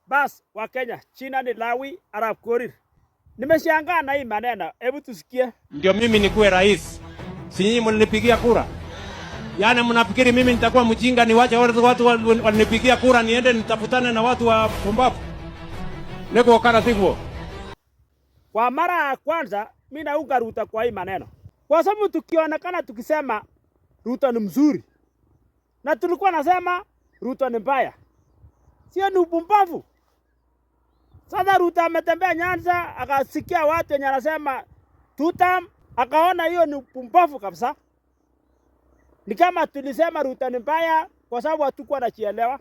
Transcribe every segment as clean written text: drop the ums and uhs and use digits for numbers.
Bas wa Kenya, China ni Lawi Arap Korir. Nimeshangaa na hii maneno. Hebu tusikie. Ndio mimi nikuwe rais. Si nyinyi mlinipigia kura. Yaani mnafikiri mimi nitakuwa mjinga niwache watu wanipigia kura niende nitafutane na watu wa pumbavu? Niko kana sivyo. Kwa mara ya kwanza mimi naunga Ruto kwa hii maneno. Kwa sababu tukionekana tukisema Ruto ni mzuri. Na tulikuwa nasema Ruto ni mbaya. Sio ni upumbavu. Sasa Ruto ametembea Nyanza akasikia watu wenye anasema tutam, akaona hiyo ni upumbavu kabisa. Ni kama tulisema Ruto ni mbaya kwa sababu hatukuwa tunachielewa.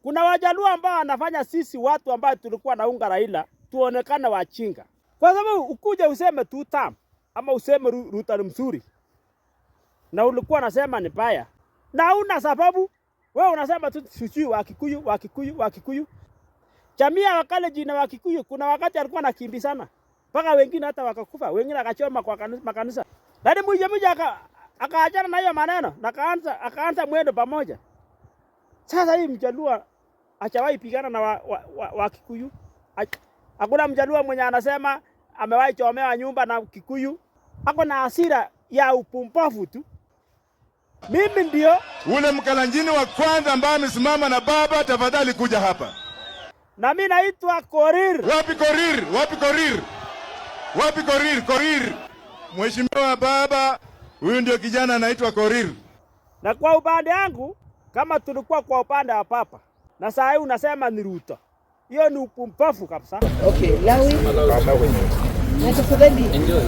Kuna Wajaluo ambao wanafanya sisi watu ambao tulikuwa naunga Raila tuonekane wachinga. Kwa sababu ukuje useme tutam ama useme Ruto ni mzuri na ulikuwa unasema ni mbaya. Na una sababu wewe unasema tu sijui Wakikuyu. Jamii ya Wakalenjin na Wakikuyu kuna wakati alikuwa anakimbizana. Mpaka wengine hata wakakufa, wengine akachoma kwa makanisa. Lakini mmoja akaachana na hiyo maneno na akaanza mwendo pamoja. Sasa hii Mjaluo achawahi pigana na Wakikuyu. Hakuna Mjaluo mwenye anasema amewahi chomewa nyumba na Kikuyu. Ako na hasira ya upumbavu tu. Mimi ndio ule Mkalenjin wa kwanza ambaye amesimama na baba, tafadhali kuja hapa. Na mimi naitwa Korir. Wapi Korir? Wapi Korir? Wapi Korir? Korir. Mheshimiwa baba, huyu ndio kijana anaitwa Korir. Na kwa upande wangu kama tulikuwa kwa upande wa papa na saa hii unasema ni Ruto. Hiyo ni upumbavu kabisa. Okay, Lawi. Enjoy.